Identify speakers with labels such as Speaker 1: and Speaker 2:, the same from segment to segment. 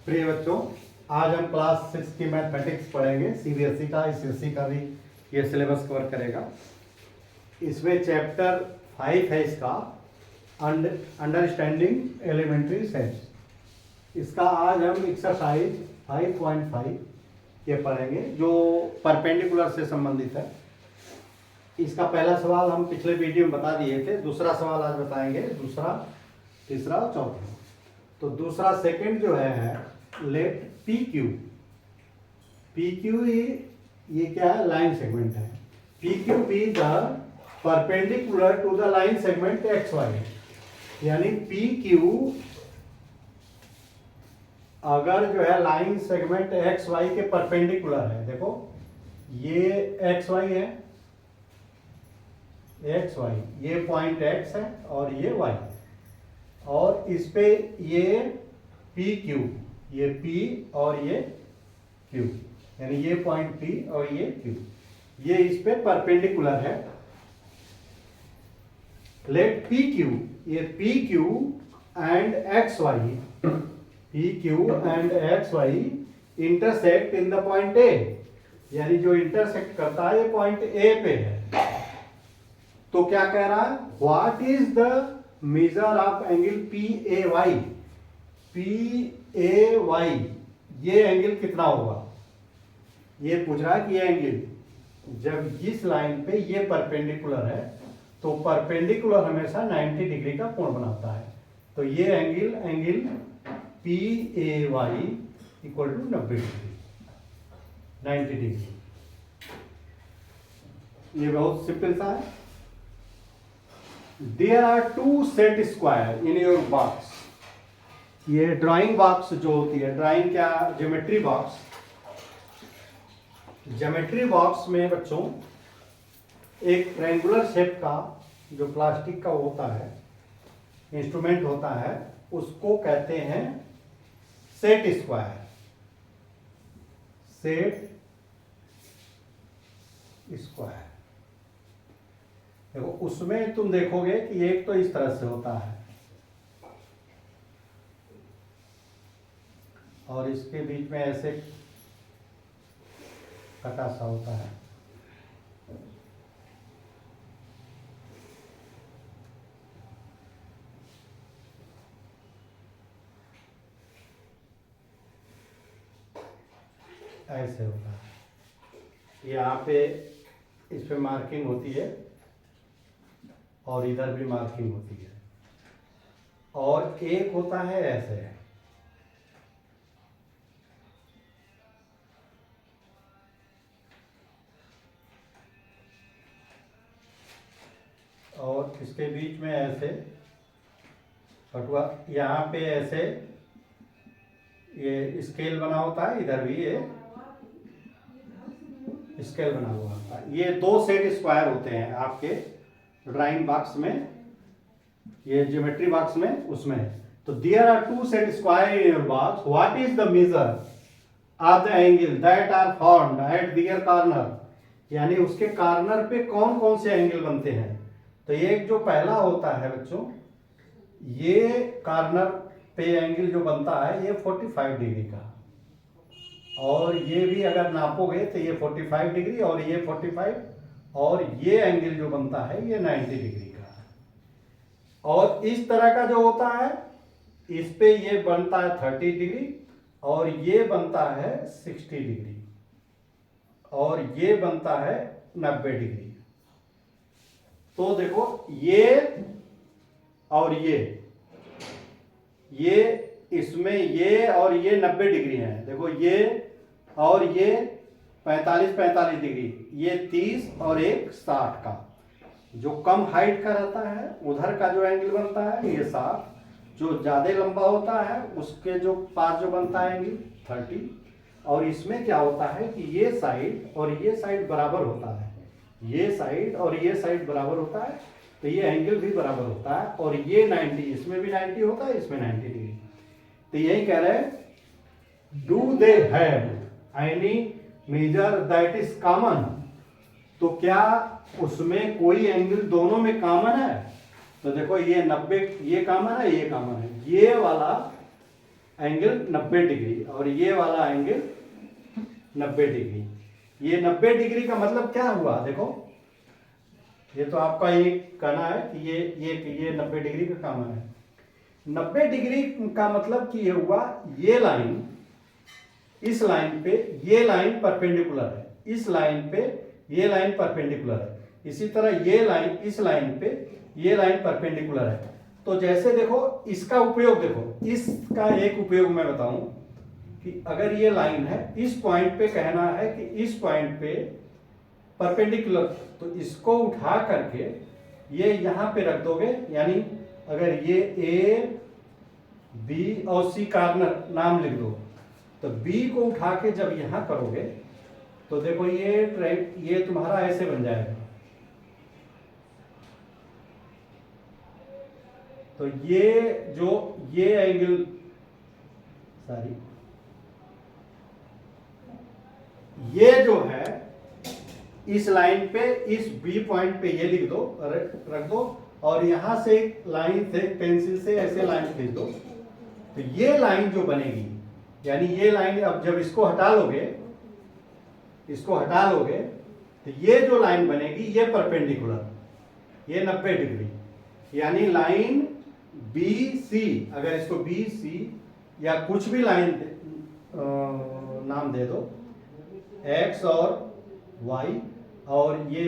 Speaker 1: प्रिय बच्चों, आज हम क्लास 6 की मैथमेटिक्स पढ़ेंगे। सीबीएसई का, एसएससी का भी ये सिलेबस कवर करेगा। इसमें चैप्टर 5 है इसका, अंडरस्टैंडिंग एलिमेंट्री सेट्स। इसका आज हम एक्सरसाइज 5.5 ये पढ़ेंगे जो परपेंडिकुलर से संबंधित है। इसका पहला सवाल हम पिछले वीडियो में बता दिए थे, दूसरा सवाल आज बताएंगे, दूसरा, तीसरा और चौथा। तो दूसरा सेकंड जो है, लेट पी क्यू ये क्या है, लाइन सेगमेंट है। P Q be the perpendicular to the line segment X Y, यानी पी क्यू अगर जो है लाइन सेगमेंट एक्स वाई के परपेंडिकुलर है। देखो ये एक्स वाई है, एक्स वाई, ये पॉइंट एक्स है और ये वाई, और इस पे ये पी क्यू, ये P और ये Q, यानी ये पॉइंट P और ये Q, ये इस पे परपेंडिकुलर है। लेट PQ, ये PQ and XY intersect in the point A, यानी जो इंटरसेक्ट करता है ये पॉइंट A पे है। तो क्या कह रहा है, what is the measure of angle PAY, PAY ये एंगल कितना होगा, ये पूछ रहा है कि ये एंगल जब इस लाइन पे ये परपेंडिकुलर है तो परपेंडिकुलर हमेशा 90 डिग्री का कोण बनाता है। तो ये angle PAY equal to 90 degree, 90 degree. ये बहुत सिंपल सा है। There are two set square in your box. ये ड्राइंग बॉक्स जो होती है, ड्राइंग क्या, ज्योमेट्री बॉक्स। ज्योमेट्री बॉक्स में बच्चों एक ट्रायंगुलर शेप का जो प्लास्टिक का होता है, इंस्ट्रूमेंट होता है, उसको कहते हैं सेट स्क्वायर, सेट स्क्वायर। देखो उसमें तुम देखोगे कि एक तो इस तरह से होता है और इसके बीच में ऐसे कटा सा होता है। ऐसे होता है, यहाँ पे इस पे मार्किंग होती है और इधर भी मार्किंग होती है, और एक होता है ऐसे, और इसके बीच में ऐसे पटुआ, यहाँ पे ऐसे ये स्केल बना होता है, इधर भी ये स्केल बना हुआ होता है। ये दो सेट स्क्वायर होते हैं आपके ड्राइंग बॉक्स में, ये ज्योमेट्री बॉक्स में, उसमें। तो there are two set square in your box, what is the measure of the angle that are formed at their corner, यानी उसके कॉर्नर पे कौन कौन से एंगल बनते हैं। तो ये जो पहला होता है बच्चों, ये कॉर्नर पे एंगल जो बनता है ये 45 डिग्री का, और ये भी अगर नापोगे तो ये 45 डिग्री और ये 45, और ये एंगल जो बनता है ये 90 डिग्री का। और इस तरह का जो होता है, इस पे ये बनता है 30 डिग्री और ये बनता है 60 डिग्री और ये बनता है 90 डिग्री। तो देखो ये और ये इसमें ये और ये 90 डिग्री है। देखो ये और ये 45 डिग्री, ये 30 और एक 60 का। जो कम हाइट का रहता है उधर का जो एंगल बनता है ये 60, जो ज्यादा लंबा होता है उसके जो पास जो बनता है एंगल 30। और इसमें क्या होता है कि ये साइड और ये साइड बराबर होता है, ये साइड और ये साइड बराबर होता है, तो ये एंगल भी बराबर होता है। और ये 90, इसमें भी 90 होता है, इसमें 90 डिग्री। तो यही कह रहे हैं, do they have any measure that is common, तो क्या उसमें कोई एंगल दोनों में कॉमन है। तो देखो ये 90, ये कॉमन है, ये कॉमन है, ये वाला एंगल 90 डिग्री और ये वाला एंगल 90 डिग्री। ये 90 डिग्री का मतलब क्या हुआ, देखो ये तो आपका ये कहना है कि ये 90 डिग्री का काम है। 90 डिग्री का मतलब कि ये हुआ ये लाइन इस लाइन पे, ये लाइन परपेंडिकुलर है, इस लाइन पे ये लाइन परपेंडिकुलर है, इसी तरह ये लाइन इस लाइन पे ये लाइन परपेंडिकुलर है। तो जैसे देखो इसका उपयोग, देखो इसका एक उपयोग मैं बताऊं कि अगर ये लाइन है इस पॉइंट पे कहना है कि इस पॉइंट पे परपेंडिकुलर, तो इसको उठा करके ये यहां पे रख दोगे, यानी अगर ये ए बी और सी कॉर्नर नाम लिख दो, तो बी को उठा के जब यहां करोगे तो देखो ये तुम्हारा ऐसे बन जाएगा। तो ये एंगल ये जो है इस लाइन पे इस बी पॉइंट पे ये लिख दो, रख दो, और यहां से लाइन से पेंसिल से ऐसे लाइन खींच दो, तो ये लाइन जो बनेगी, यानी ये लाइन अब जब इसको हटा लोगे तो ये जो लाइन बनेगी ये परपेंडिकुलर, ये 90 डिग्री, यानी लाइन बी सी, अगर इसको बी सी या कुछ भी लाइन नाम दे दो, एक्स और वाई, और ये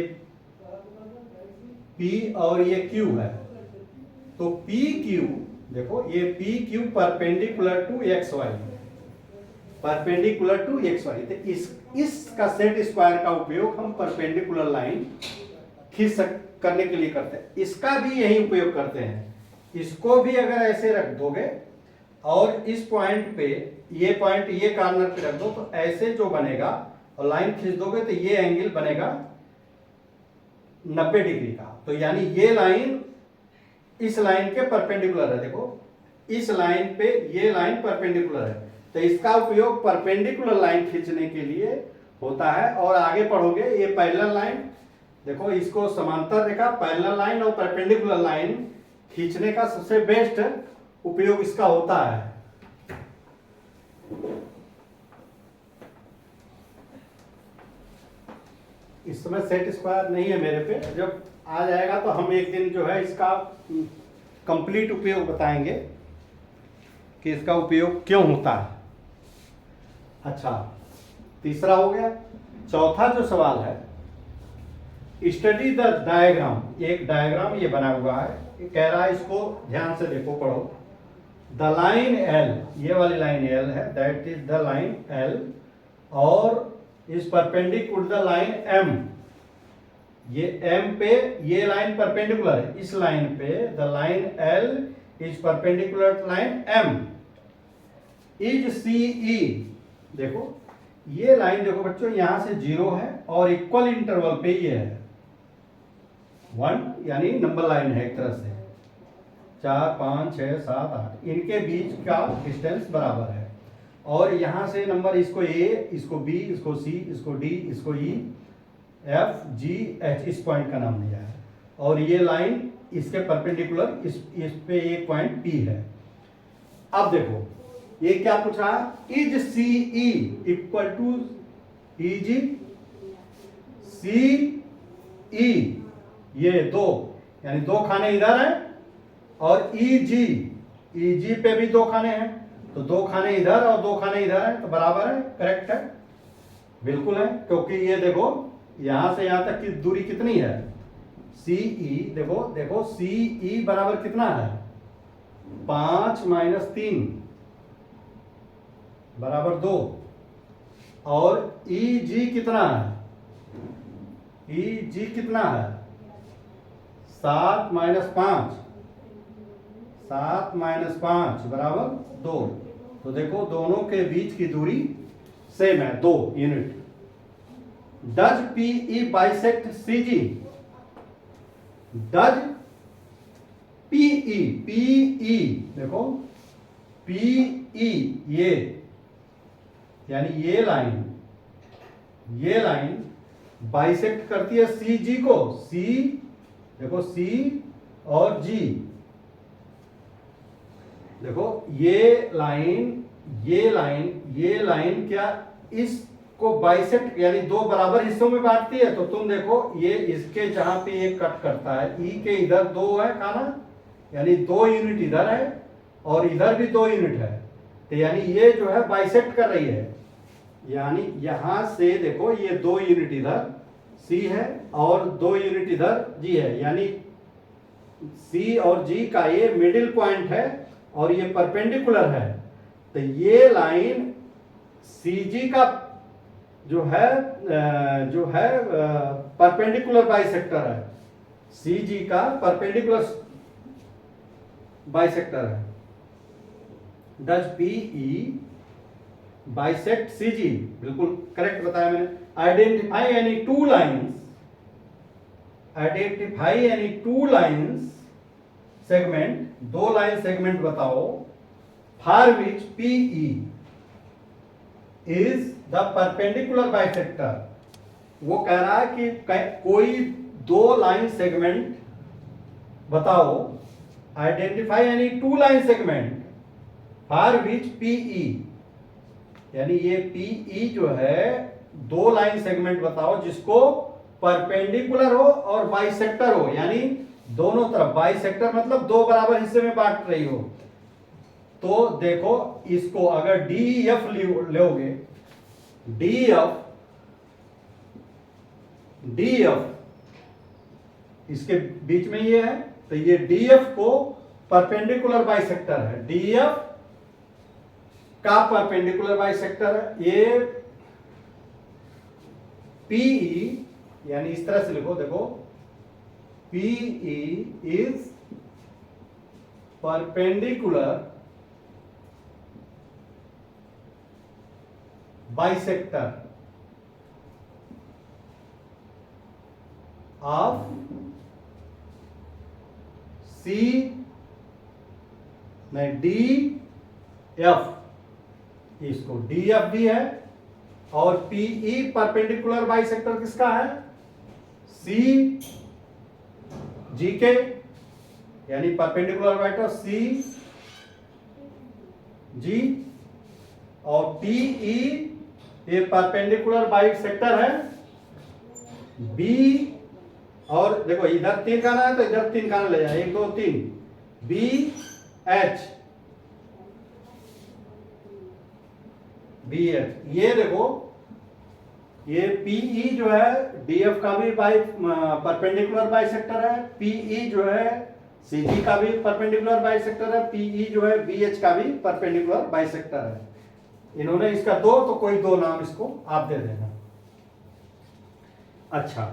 Speaker 1: P और ये Q है, तो पी क्यू, देखो ये P Q perpendicular to X Y, perpendicular to X Y. तो इसका सेट स्क्वायर का उपयोग हम परपेंडिकुलर लाइन खींच करने के लिए करते हैं। इसका भी यही उपयोग करते हैं। इसको भी अगर ऐसे रख दोगे और इस पॉइंट पे ये पॉइंट ये कॉर्नर पे रख दो, तो ऐसे जो बनेगा और लाइन खींच दोगे तो ये एंगल बनेगा 90 डिग्री का। तो यानी ये लाइन इस लाइन के परपेंडिकुलर है, देखो इस लाइन पे ये लाइन परपेंडिकुलर है, तो इसका उपयोग परपेंडिकुलर लाइन खींचने के लिए होता है। और आगे पढ़ोगे ये पैरेलल लाइन, देखो इसको समांतर रेखा, पैरेलल लाइन और परपेंडिकुलर लाइन खींचने का सबसे बेस्ट उपयोग इसका होता है। इस समय सेट स्क्वायर नहीं है मेरे पे, जब आ जाएगा तो हम एक दिन जो है इसका कंप्लीट उपयोग बताएंगे कि इसका उपयोग क्यों होता है। अच्छा, तीसरा हो गया। चौथा जो सवाल है, स्टडी द डायग्राम, एक डायग्राम ये बना हुआ है, ये कह रहा है, इसको ध्यान से देखो, पढ़ो। द लाइन एल, ये वाली लाइन एल है, that is the line L, और is perpendicular the line M, ये एम पे ये लाइन परपेंडिकुलर है, इस लाइन पे the line L is perpendicular line M, is C E, देखो ये लाइन देखो बच्चों यहां से 0 है और इक्वल इंटरवल पे ये है 1, यानी नंबर लाइन है एक तरह से, 4 5 6 7 8, इनके बीच का डिस्टेंस बराबर है, और यहां से नंबर इसको ए, इसको बी, इसको सी, इसको डी, इसको ई, एफ जी एच, इस पॉइंट का नाम दिया है, और ये लाइन इसके परपेंडिकुलर इस पे एक पॉइंट पी है। अब देखो ये क्या पूछ रहा है, is C E equal to E G C E, ये दो, यानी दो खाने इधर हैं, और ई जी पे भी दो खाने हैं, तो दो खाने इधर और दो खाने इधर है, तो बराबर है, करेक्ट है, बिल्कुल है, क्योंकि ये देखो यहां से यहां तक की दूरी कितनी है, सी ई, देखो सी ई बराबर कितना है, 5 - 3 बराबर 2, और ई जी कितना है, ई जी कितना है, 7 - 5, 7 - 5 बराबर 2, तो देखो दोनों के बीच की दूरी सेम है, 2 unit. Does P E bisect C G, does P E, देखो पी ई, ये यानी ये लाइन बाइसेक्ट करती है सी जी को, सी देखो सी और जी, देखो ये लाइन ये लाइन क्या इसको बाइसेक्ट यानी दो बराबर हिस्सों में बांटती है? तो तुम देखो ये इसके जहां पे ये कट करता है, ई के इधर 2 है खाना, यानी 2 यूनिट इधर है और इधर भी 2 यूनिट है, तो यानी ये जो है बाइसेक्ट कर रही है, यानी यहां से देखो ये 2 यूनिट इधर सी है और 2 यूनिट इधर जी है, यानी सी और जी का ये मिडिल पॉइंट है और ये परपेंडिकुलर है। तो ये लाइन सी जी का जो है परपेंडिकुलर बाइसेक्टर है, सी जी का परपेंडिकुलर बाइसेक्टर है। Does P E bisect C G? बिल्कुल करेक्ट बताया मैंने। Identify any two lines segment, 2 line segment बताओ, for which P E is the perpendicular bisector. वो कह रहा है कि कोई 2 लाइन सेगमेंट बताओ, identify any 2 line segment for which P E, यानी ये पी ई जो है 2 लाइन सेगमेंट बताओ जिसको परपेंडिकुलर हो और बाइसेक्टर हो, यानी दोनों तरफ, बाइसेक्टर मतलब 2 बराबर हिस्से में बांट रही हो। तो देखो इसको अगर डी एफ लोगे, डी एफ इसके बीच में ये है, तो ये डी एफ को परपेंडिकुलर बाइसेक्टर है, डी एफ का परपेंडिकुलर बाइसेक्टर है। ये पीई यानी इस तरह से लिखो, देखो PE is perpendicular bisector of C नहीं डी एफ, इसको डी एफ भी है, और पीई परपेंडिकुलर बाइसेक्टर किसका है? सी जी के, यानी परपेंडिकुलर बाइसेक्टर सी जी, और पीई ये परपेंडिकुलर बाइसेक्टर है बी, और देखो इधर 3 खाना है तो इधर 3 खाना ले जाए, 1 2 3, बी एच, बी एच। ये देखो ये पीई जो है डीएफ का भी परपेंडिकुलर बाइसेक्टर है, पीई जो है सीजी का भी परपेंडिकुलर बाइसेक्टर है, पीई जो है बीएच का भी परपेंडिकुलर बाइसेक्टर है। इन्होंने इसका 2 तो कोई 2 नाम इसको आप दे देना। अच्छा,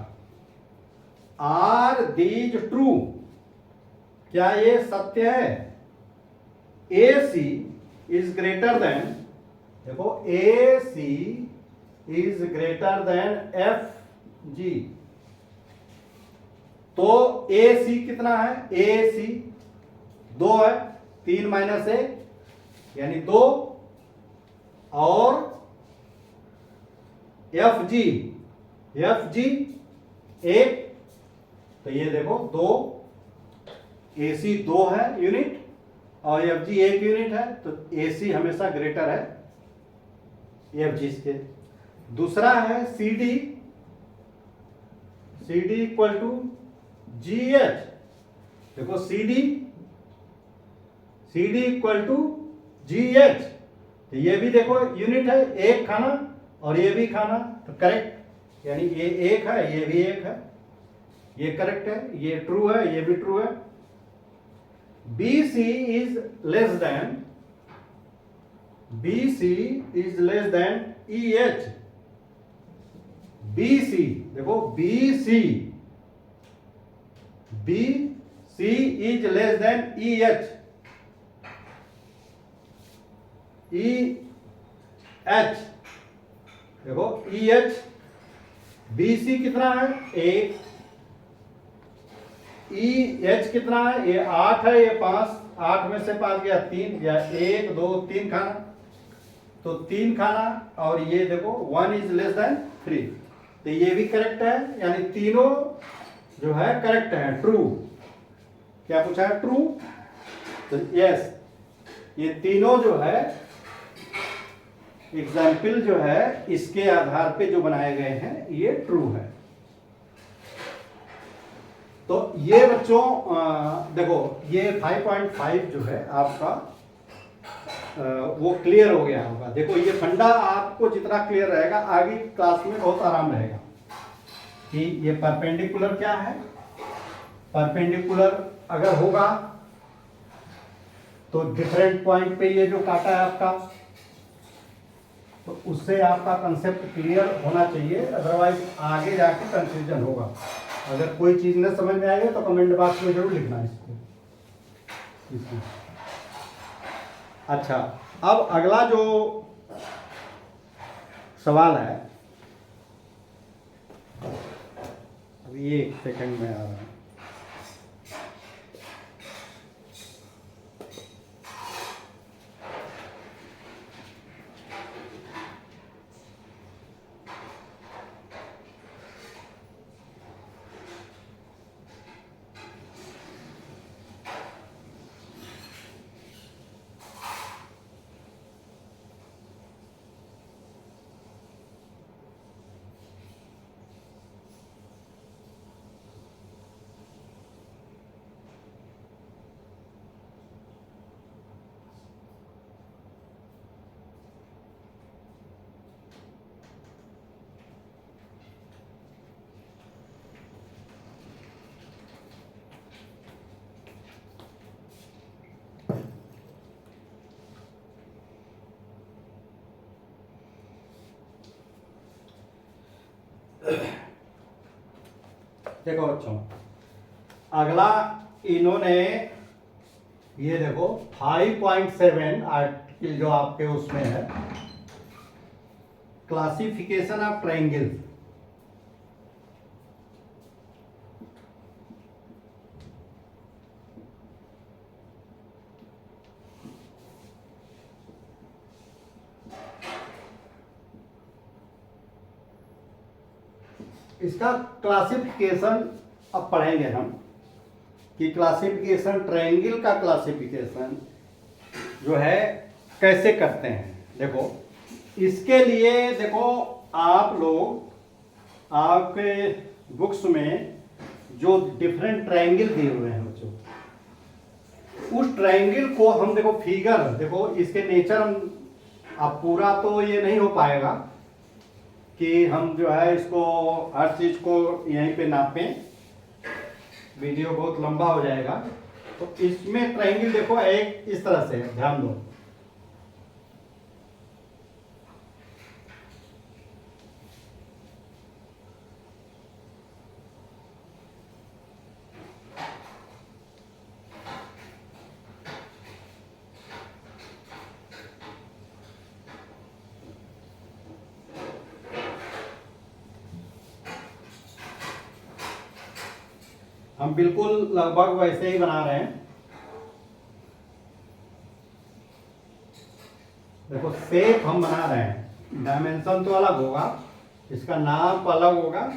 Speaker 1: आर दीज ट्रू? क्या ये सत्य है? A C is greater than, देखो A C is greater than F G, तो ए सी कितना है? ए सी 2 है, 3 माइनस 1 यानी 2, और एफ जी 1, तो ये देखो 2, ए सी 2 है यूनिट और एफ जी 1 यूनिट है, तो ए सी हमेशा ग्रेटर है एफ जी से। दूसरा है C D equal to G H, देखो C D equal to G H, तो ये भी देखो यूनिट है, 1 खाना और ये भी खाना, तो करेक्ट, यानी ये 1 है ये भी 1 है, ये करेक्ट है, ये ट्रू है ये भी ट्रू है। B C is less than E H, B C देखो B C is less than E H, E H देखो ई एच, बी सी कितना है? 1, ई एच कितना है? ये 8 है, ये 5, 8 में से 5 गया 3, या 1 2 3 खाना, तो 3 खाना, और ये देखो 1 इज लेस देन 3, तो ये भी करेक्ट है, यानी तीनों जो है करेक्ट है, ट्रू। क्या पूछा है? ट्रू, तो यस, ये तीनों जो है एग्जाम्पल जो है इसके आधार पे जो बनाए गए हैं ये ट्रू है। तो ये बच्चों देखो ये 5.5 जो है आपका वो क्लियर हो गया होगा। देखो ये फंडा आपको जितना क्लियर रहेगा आगे क्लास में बहुत आराम रहेगा कि ये परपेंडिकुलर क्या है। परपेंडिकुलर अगर होगा तो डिफरेंट पॉइंट पे ये जो काटा है आपका, तो उससे आपका कंसेप्ट क्लियर होना चाहिए, अदरवाइज आगे जाके कंफ्यूजन होगा। अगर कोई चीज न समझ में आएगी तो कमेंट बॉक्स में जरूर लिखना इसको। अच्छा, अब अगला जो सवाल है, अभी ये 1 सेकंड में आ रहा है। देखो बच्चों, अगला इन्होंने ये देखो 5.7 आर्टिकल जो आपके उसमें है, क्लासिफिकेशन ऑफ ट्रायंगल। इसका क्लासिफिकेशन अब पढ़ेंगे हम कि क्लासिफिकेशन ट्रायंगल का क्लासिफिकेशन जो है कैसे करते हैं। देखो इसके लिए देखो आप लोग आपके बुक्स में जो डिफरेंट ट्रायंगल दिए हुए हैं बच्चों, उस ट्रायंगल को हम देखो फिगर, देखो इसके नेचर हम, अब पूरा तो ये नहीं हो पाएगा कि हम जो है इसको हर चीज को यहीं पे नापें, वीडियो बहुत लंबा हो जाएगा। तो इसमें ट्रायंगल देखो एक इस तरह से है, ध्यान दो। हम बिल्कुल लगभग वैसे ही बना रहे हैं। देखो शेप हम बना रहे हैं, डायमेंशन तो अलग होगा, इसका नाप अलग होगा।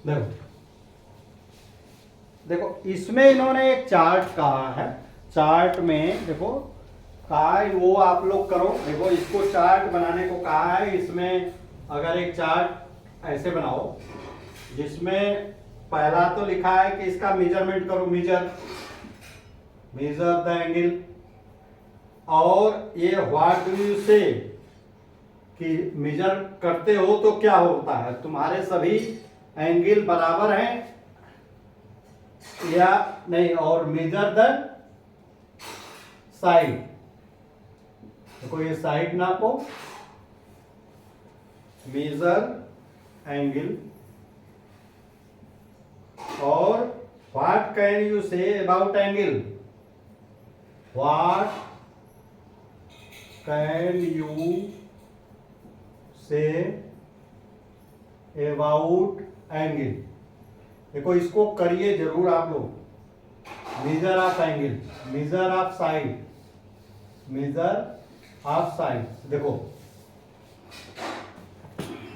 Speaker 1: देखो देखो इसमें इन्होंने एक चार्ट कहा है, चार्ट में देखो कहा है वो आप लोग करो। देखो इसको चार्ट बनाने को कहा है, इसमें अगर एक चार्ट ऐसे बनाओ जिसमें पहला तो लिखा है कि इसका मेजरमेंट करो, मेजर द एंगल, और ये व्हाट डू यू से कि मेजर करते हो तो क्या होता है, तुम्हारे सभी एंगल बराबर हैं या नहीं, और मेजर द साइड। देखो ये साइड नापो, मेजर एंगल, और what can you say about angle, what can you say about angle. देखो इसको करिए जरूर आप लोग। Measure of angle, measure of side, measure of side. देखो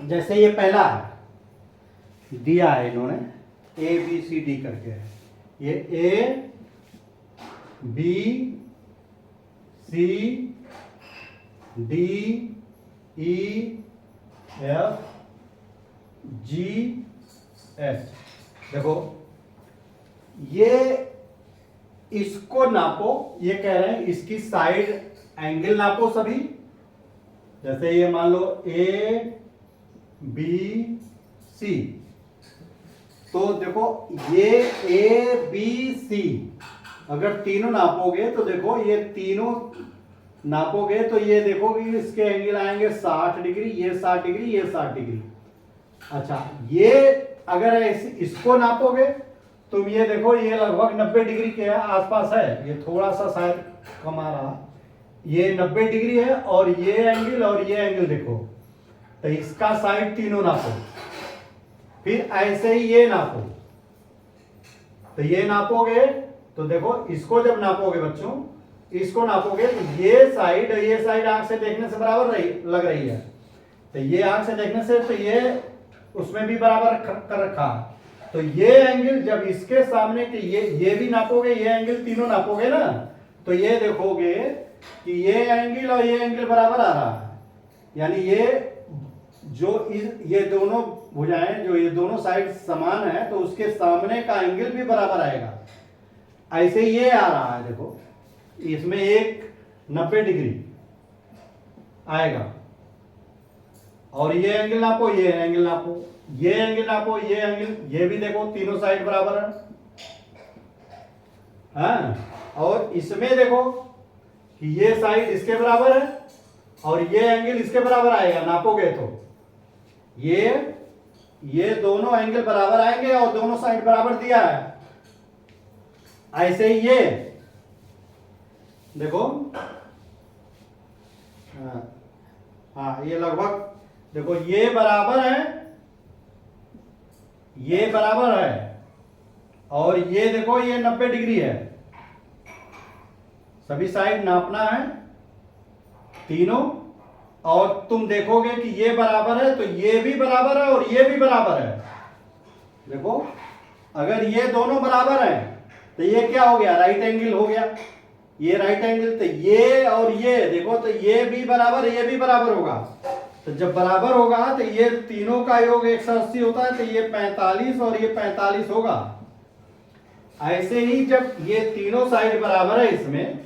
Speaker 1: जैसे ये पहला है दिया है इन्होंने ए बी सी डी करके, ये A B C D E F G H. देखो ये इसको नापो, ये कह रहे हैं इसकी साइड एंगल नापो सभी। जैसे ये मान लो ए बी सी, तो देखो ये ए बी सी अगर तीनों नापोगे तो देखो ये तीनों नापोगे तो ये देखो कि इसके एंगल आएंगे 60 डिग्री, ये 60 डिग्री, ये 60 डिग्री। अच्छा ये अगर इसको नापोगे तुम ये देखो ये लगभग 90 डिग्री के आसपास है, ये थोड़ा सा शायद कम आ रहा, ये 90 डिग्री है और ये एंगल देखो, तो इसका साइड तीनों नापो। फिर ऐसे ही ये नापो, तो ये नापोगे तो देखो इसको जब नापोगे बच्चों, इसको नापोगे तो ये साइड आंख से देखने से बराबर लग रही है, तो ये आंख से देखने से तो ये उसमें भी बराबर कर रखा है। तो ये एंगल जब इसके सामने के ये भी नापोगे, ये एंगल तीनों नापोगे ना, तो ये देखोगे कि ये एंगल और ये एंगल बराबर आ रहा है। यानी ये दोनों भुजाएं जो ये दोनों साइड समान है तो उसके सामने का एंगल भी बराबर आएगा। ऐसे ये आ रहा है, देखो इसमें एक 90 डिग्री आएगा और ये एंगल नापो, ये एंगल नापो, ये एंगल नापो, ये एंगल, ये भी देखो तीनों साइड बराबर है। हाँ, और इसमें देखो कि ये साइड इसके बराबर है और ये एंगल इसके बराबर आएगा, नापोगे तो ये दोनों एंगल बराबर आएंगे और दोनों साइड बराबर दिया है। ऐसे ही ये देखो, हाँ ये लगभग देखो ये बराबर है, ये बराबर है और ये देखो ये 90 डिग्री है। सभी साइड नापना है तीनों, और तुम देखोगे कि ये बराबर है तो ये भी बराबर है और ये भी बराबर है। देखो अगर ये दोनों बराबर है तो ये क्या हो गया, राइट एंगल हो गया। ये राइट एंगल, तो ये और ये देखो तो ये भी बराबर, ये भी बराबर होगा। तो जब बराबर होगा तो ये तीनों का योग 180 होता है, तो ये 45 और ये 45 होगा। ऐसे ही जब ये तीनों साइड बराबर है इसमें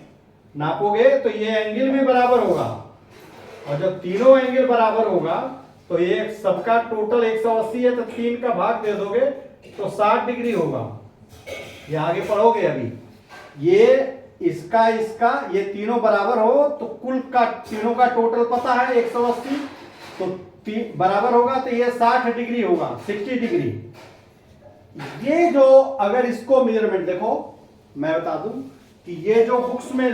Speaker 1: नापोगे तो ये एंगल भी बराबर होगा, और जब तीनों एंगल बराबर होगा तो ये सबका टोटल 180 है, तो 3 का भाग दे दोगे तो 60 डिग्री होगा। ये आगे पढ़ोगे अभी। ये इसका ये तीनों बराबर हो तो कुल का तीनों का टोटल पता है 180, तो बराबर होगा तो ये 60 डिग्री होगा, 60 डिग्री। ये जो अगर इसको मेजरमेंट देखो, मैं बता दूं कि ये जो बुक्स में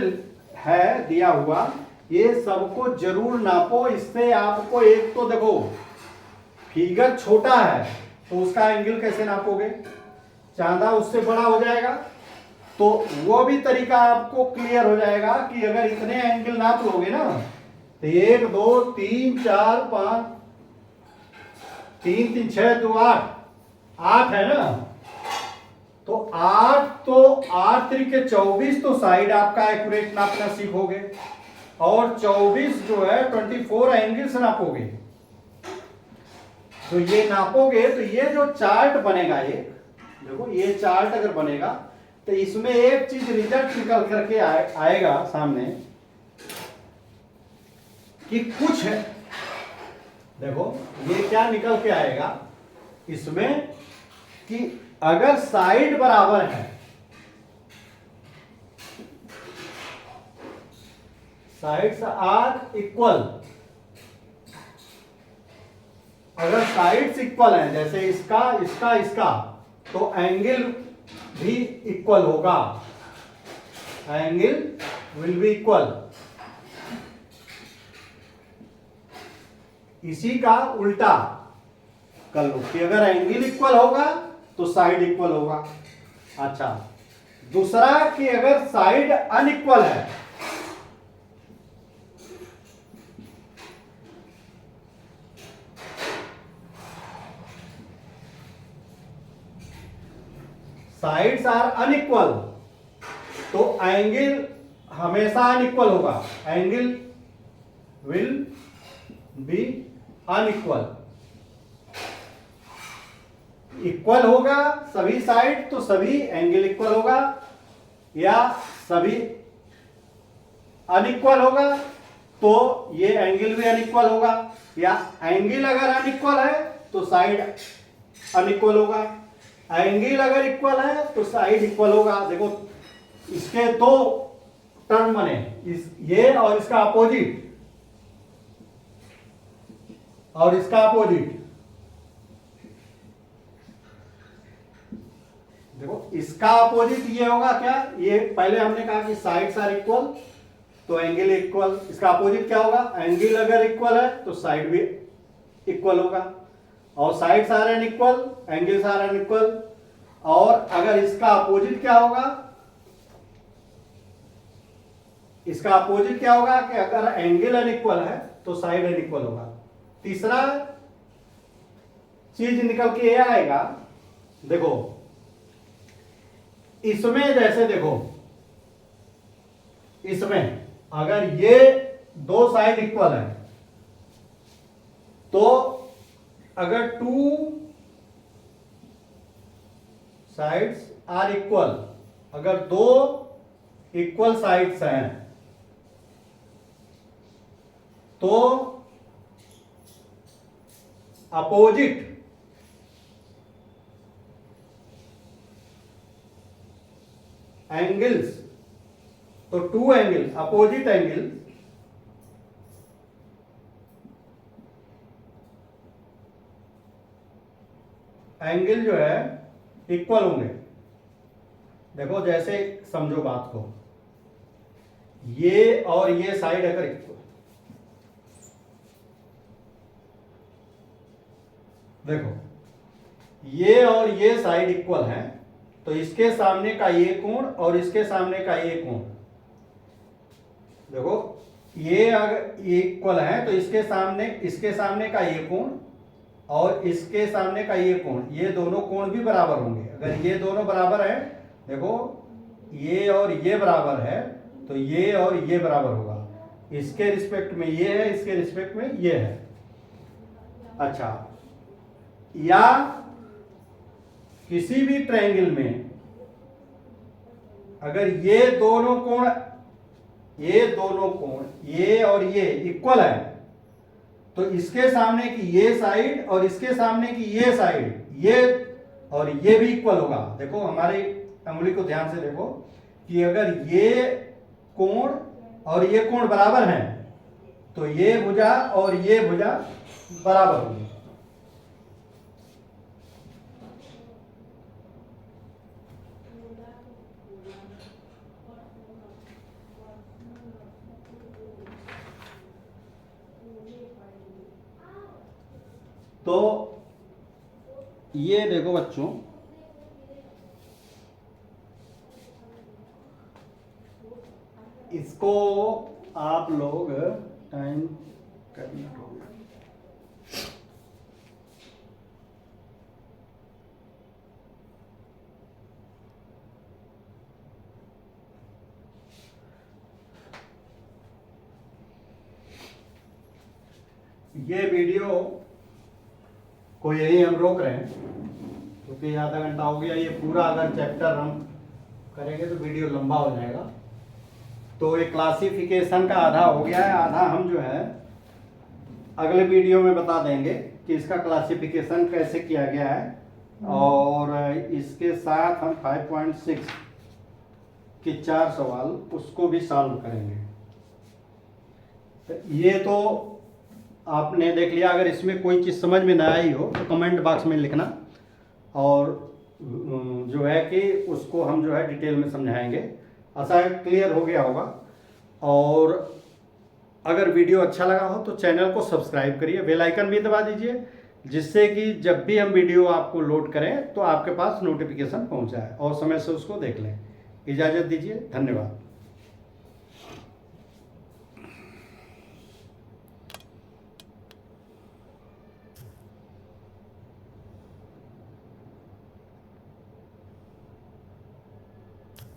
Speaker 1: है दिया हुआ, ये सबको जरूर नापो। इससे आपको एक तो देखो फिगर छोटा है तो उसका एंगल कैसे नापोगे, चांदा उससे बड़ा हो जाएगा, तो वो भी तरीका आपको क्लियर हो जाएगा कि अगर इतने एंगल नाप लोगे ना तो 1 2 3 4 5 3 3 6 2 8 है ना, तो 8 तरीके 24 तो साइड आपका एक्यूरेट नापना सीखोगे, और 24 जो है 24 एंगल से नापोगे। तो ये नापोगे तो ये जो चार्ट बनेगा, ये देखो ये चार्ट अगर बनेगा तो इसमें एक चीज रिजल्ट निकल करके आएगा सामने कि कुछ है। देखो ये क्या निकल के आएगा इसमें कि अगर साइड बराबर है, साइड्स आर इक्वल, अगर साइड्स इक्वल है जैसे इसका तो एंगल भी इक्वल होगा, एंगल विल बी इक्वल। इसी का उल्टा कर लो कि अगर एंगल इक्वल होगा तो साइड इक्वल होगा। अच्छा, दूसरा कि अगर साइड अनइक्वल है, साइड्स आर अनइक्वल, तो एंगल हमेशा अनइक्वल होगा, angle will be unequal. Equal होगा सभी साइड तो सभी एंगल इक्वल होगा, या सभी अनइक्वल होगा तो ये एंगल भी अनइक्वल होगा, या एंगल अगर अनइक्वल है तो साइड अनइक्वल होगा, एंगल अगर इक्वल है तो साइड इक्वल होगा। देखो इसके दो टर्म बने, ये और इसका अपोजिट, और इसका अपोजिट। देखो इसका अपोजिट ये होगा क्या, ये पहले हमने कहा कि साइड्स आर इक्वल तो एंगल इक्वल, इसका अपोजिट क्या होगा, एंगल अगर इक्वल है तो साइड भी इक्वल होगा, और sides are unequal, angles are unequal. और अगर इसका अपोजिट क्या होगा, इसका अपोजिट क्या होगा कि अगर एंगल अनइक्वल है तो साइड अनइक्वल होगा। तीसरा चीज निकल के ये आएगा, देखो इसमें जैसे देखो, इसमें अगर ये दो साइड इक्वल है तो अगर टू साइड्स आर इक्वल, अगर दो इक्वल साइड्स हैं तो अपोजिट एंगल्स, तो two angle opposite angle angle जो है इक्वल होंगे। देखो जैसे समझो बात को, ये और ये साइड अगर इक्वल, देखो ये और ये साइड इक्वल है तो इसके सामने का ये कोण और इसके सामने का ये कोण, देखो ये अगर इक्वल है तो इसके सामने का ये कोण और इसके सामने का ये कोण, ये दोनों कोण भी बराबर होंगे। अगर ये दोनों बराबर है, देखो ये और ये बराबर है तो ये और ये बराबर होगा, इसके रिस्पेक्ट में ये है, इसके रिस्पेक्ट में ये है। अच्छा, या किसी भी ट्रायंगल में अगर ये दोनों कोण ये और ये इक्वल है तो इसके सामने की ये साइड और इसके सामने की ये साइड, ये और ये भी इक्वल होगा। देखो हमारी अंगुली को ध्यान से देखो कि अगर ये कोण और ये कोण बराबर हैं तो ये भुजा और ये भुजा बराबर होगी। तो ये देखो बच्चों, इसको आप लोग टाइम करना होगा। ये वीडियो को यही हम रोक रहे हैं क्योंकि आधा घंटा हो गया। ये पूरा अगर चैप्टर हम करेंगे तो वीडियो लंबा हो जाएगा। तो ये क्लासिफिकेशन का आधा हो गया है, आधा हम जो है अगले वीडियो में बता देंगे कि इसका क्लासिफिकेशन कैसे किया गया है। और इसके साथ हम 5.6 के 4 सवाल उसको भी सॉल्व करेंगे। ये तो आपने देख लिया। अगर इसमें कोई चीज़ समझ में ना आई हो तो कमेंट बॉक्स में लिखना, और जो है कि उसको हम जो है डिटेल में समझाएंगे। आशा है क्लियर हो गया होगा। और अगर वीडियो अच्छा लगा हो तो चैनल को सब्सक्राइब करिए, बेल आइकन भी दबा दीजिए, जिससे कि जब भी हम वीडियो आपको लोड करें तो आपके पास नोटिफिकेशन पहुंच जाए और समय से उसको देख लें। इजाज़त दीजिए, धन्यवाद।